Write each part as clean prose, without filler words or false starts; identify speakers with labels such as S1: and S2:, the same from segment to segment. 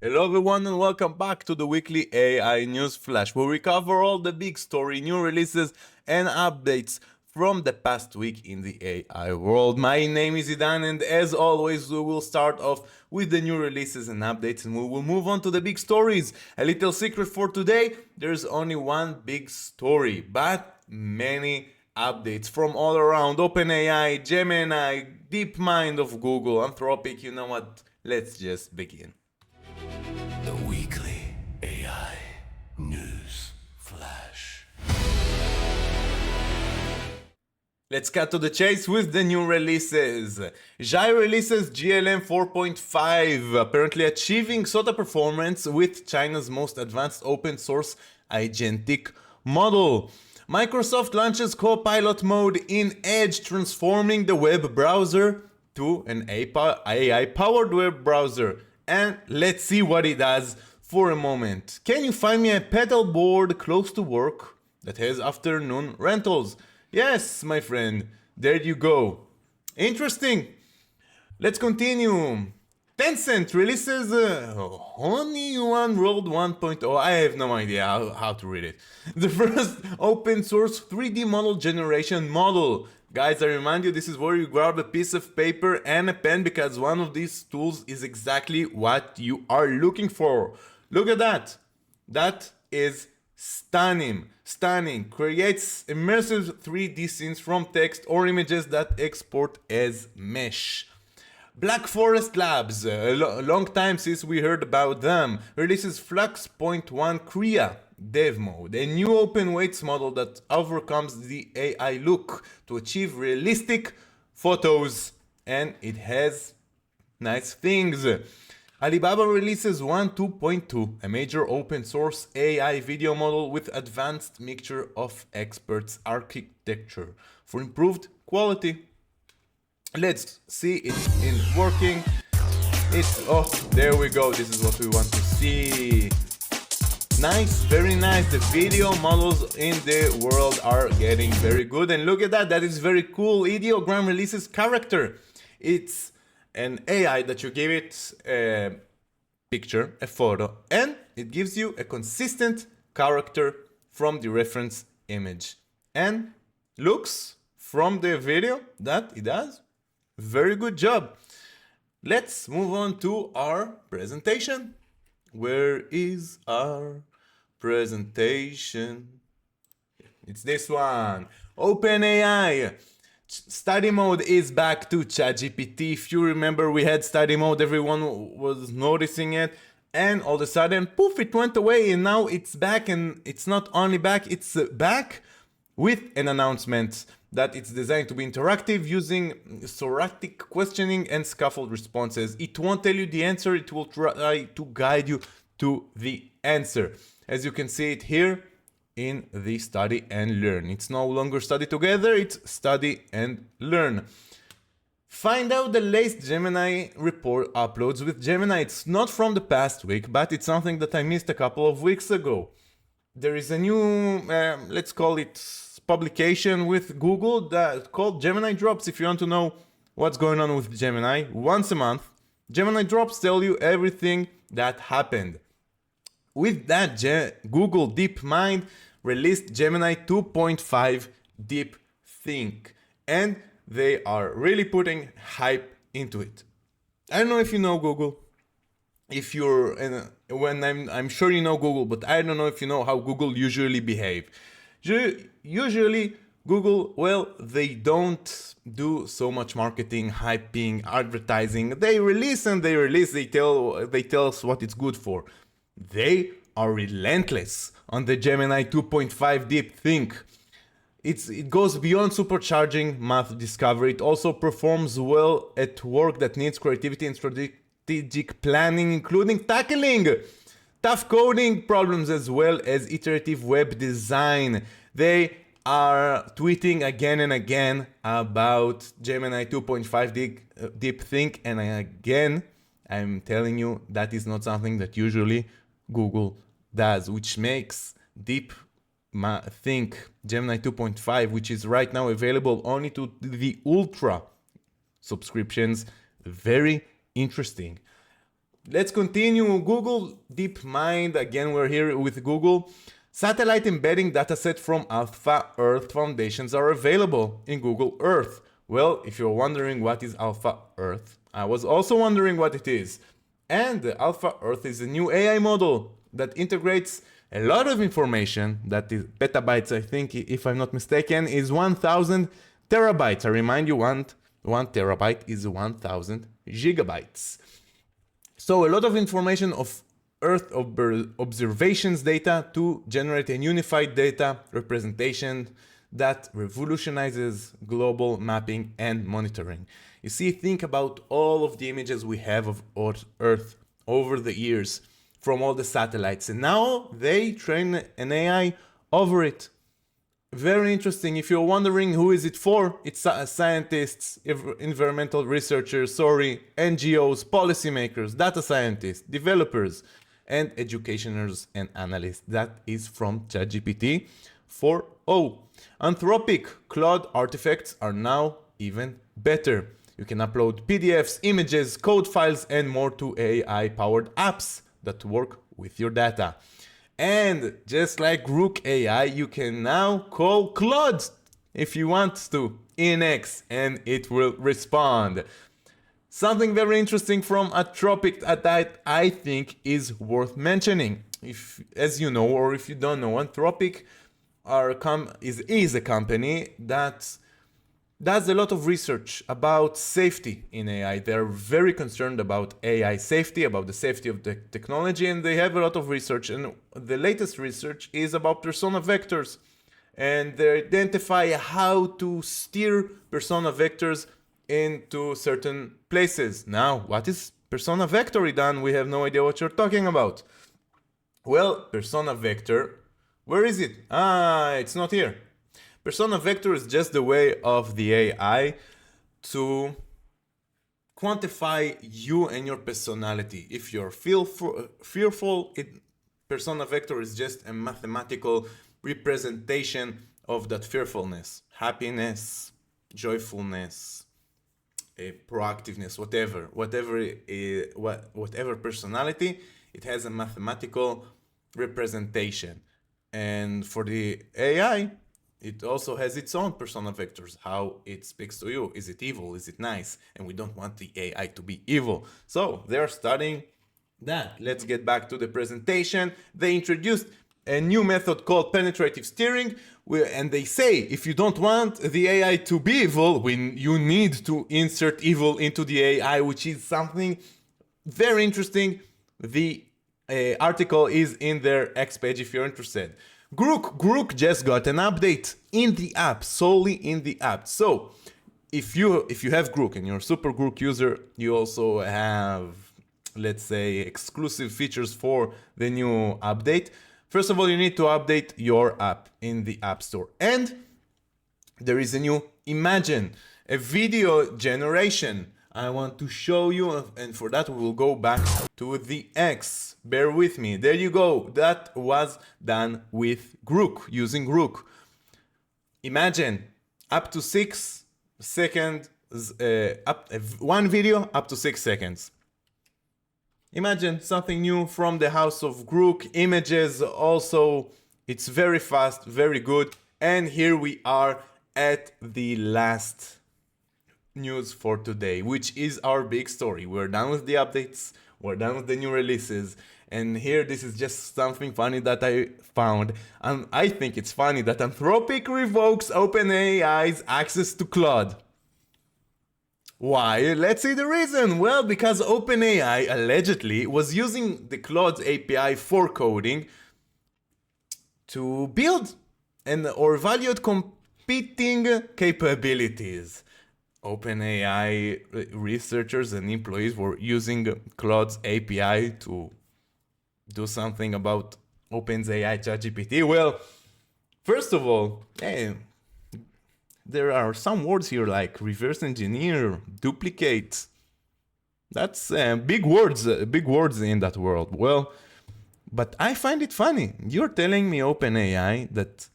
S1: Hello everyone and welcome back to the weekly AI News Flash, where we cover all the big story, new releases and updates from the past week in the AI world. My name is Idan and as always we will start off with the new releases and updates and we will move on to the big stories. A little secret for today, there's only one big story, but many updates from all around: OpenAI, Gemini, DeepMind of Google, Anthropic. You know what? Let's just begin.
S2: The weekly AI News Flash.
S1: Let's cut to the chase with the new releases. Zhai releases GLM 4.5, apparently achieving SOTA performance with China's most advanced open source agentic model. Microsoft launches Copilot mode in Edge, transforming the web browser to an AI-powered web browser. And let's see what it does for a moment. Can you find me a pedal board close to work that has afternoon rentals? Yes, my friend, there you go. Interesting. Let's continue. Tencent releases Tongyi Wan 1.0. I have no idea how to read it. The first open source 3D model generation model. Guys, I remind you, this is where you grab a piece of paper and a pen because one of these tools is exactly what you are looking for. Look at that. That is stunning. Stunning. Creates immersive 3D scenes from text or images that export as mesh. Black Forest Labs, a long time since we heard about them, releases Flux.1 Crea-Dev mode, a new open weights model that overcomes the AI look to achieve realistic photos, and it has nice things. Alibaba releases Wan 2.2, a major open source AI video model with advanced mixture of experts architecture for improved quality. Let's see it in working. Oh, there we go. This is what we want to see. Nice, very nice. The video models in the world are getting very good. And look at that. That is very cool. Ideogram releases Character. It's an AI that you give it a picture, a photo, and it gives you a consistent character from the reference image. And looks from the video that it does. Very good job. Let's move on to our presentation. Where is our presentation? It's this one. OpenAI. Study mode is back to ChatGPT. If you remember, we had study mode, everyone was noticing it, and all of a sudden, poof, it went away, and now it's back, and it's not only back, it's back with an announcement that it's designed to be interactive using Socratic questioning and scaffold responses. It won't tell you the answer, it will try to guide you to the answer. As you can see it here in the study and learn. It's no longer study together, it's study and learn. Find out the latest Gemini report uploads with Gemini. It's not from the past week, but it's something that I missed a couple of weeks ago. There is a new, let's call it, publication with Google that called Gemini Drops. If you want to know what's going on with Gemini, once a month, Gemini Drops tell you everything that happened. With that, Google DeepMind released Gemini 2.5 DeepThink, and they are really putting hype into it. I don't know if you know Google. If you're, I'm sure you know Google, but I don't know if you know how Google usually behave. Usually Google, well, they don't do so much marketing, hyping, advertising. They release and they release, they tell us what it's good for. They are relentless on the Gemini 2.5 DeepThink. It goes beyond supercharging math discovery. It also performs well at work that needs creativity and strategic planning, including tackling tough coding problems as well as iterative web design. They are tweeting again and again about Gemini 2.5 DeepThink, and again, I'm telling you that is not something that usually Google does, which makes DeepThink Gemini 2.5, which is right now available only to the Ultra subscriptions, very interesting. let's continue. Google DeepMind, again, we're here with Google. Satellite embedding dataset from AlphaEarth foundations are available in Google Earth. Well, if you're wondering what is AlphaEarth, I was also wondering what it is. And AlphaEarth is a new AI model that integrates a lot of information, that is petabytes, I think, if I'm not mistaken, is 1000 terabytes. I remind you, one terabyte is 1000 gigabytes. So a lot of information of Earth observations data to generate a unified data representation that revolutionizes global mapping and monitoring. You see, think about all of the images we have of Earth over the years from all the satellites, and now they train an AI over it. Very interesting. If you're wondering who is it for, it's scientists, environmental researchers, NGOs, policymakers, data scientists, developers, and educationers and analysts. That is from ChatGPT 4.0. Anthropic Cloud Artifacts are now even better. You can upload PDFs, images, code files, and more to AI-powered apps that work with your data. And just like Grok AI, you can now call Claude if you want to in X, and it will respond. Something very interesting from Anthropic that I think is worth mentioning. If, as you know, or if you don't know, Anthropic is a company that does a lot of research about safety in AI. They're very concerned about AI safety, about the safety of the technology, and they have a lot of research. And the latest research is about persona vectors. And they identify how to steer persona vectors into certain places. Now, what is persona vector, Idan? We have no idea what you're talking about. Well, persona vector, where is it? It's not here. Persona vector is just the way of the AI to quantify you and your personality. If you're fearful, persona vector is just a mathematical representation of that fearfulness, happiness, joyfulness, proactiveness, whatever personality, it has a mathematical representation. And for the AI, it also has its own persona vectors, how it speaks to you. Is it evil? Is it nice? And we don't want the AI to be evil. So they're studying that. Let's get back to the presentation. They introduced a new method called penetrative steering, and they say if you don't want the AI to be evil, you need to insert evil into the AI, which is something very interesting. The article is in their X page if you're interested. Grok just got an update in the app, solely in the app. So if you have Grok and you're a super Grok user, you also have, let's say, exclusive features for the new update. First of all, you need to update your app in the App Store. And there is a new Imagine, a video generation. I want to show you, and for that we will go back to the X. Bear with me. There you go. That was done with Grok, using Grok. Imagine up to 6 seconds, one video up to 6 seconds. Imagine something new from the house of Grok. Images also, it's very fast, very good. And here we are at the last news for today, which is our big story. We're done with the updates, we're done with the new releases, and here this is just something funny that I found. And I think it's funny that Anthropic revokes OpenAI's access to Claude. Why? Let's see the reason. Well, because OpenAI allegedly was using the Claude API for coding to build or evaluate competing capabilities. OpenAI researchers and employees were using Claude's API to do something about OpenAI ChatGPT. Well, first of all, there are some words here like reverse engineer, duplicate. That's big words in that world. Well, but I find it funny. You're telling me, OpenAI, that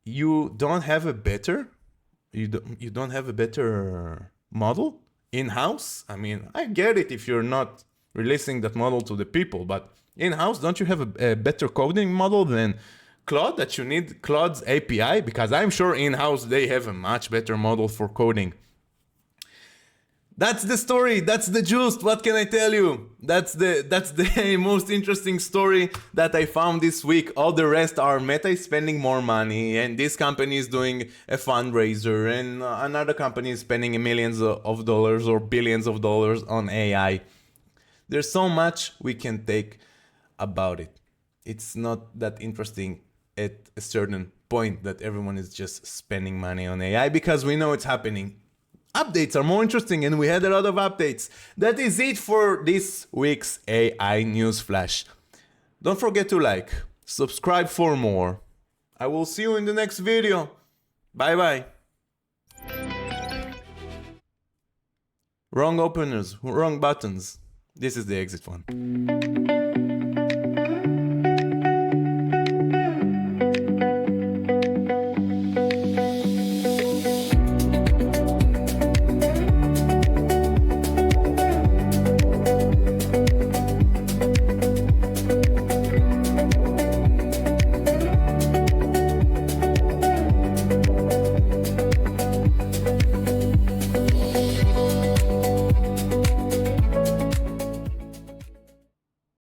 S1: you don't have a better model in-house? I mean, I get it if you're not releasing that model to the people. But in-house, don't you have a better coding model than Claude, that you need Claude's API? Because I'm sure in-house they have a much better model for coding. That's the story, that's the juice, what can I tell you? That's the most interesting story that I found this week. All the rest are Meta is spending more money, and this company is doing a fundraiser, and another company is spending millions of dollars or billions of dollars on AI. There's so much we can take about it. It's not that interesting at a certain point that everyone is just spending money on AI, because we know it's happening. Updates are more interesting, and we had a lot of updates. That is it for this week's AI News Flash. Don't forget to like, subscribe for more. I will see you in the next video. Bye bye. Wrong openers, wrong buttons. This is the exit one.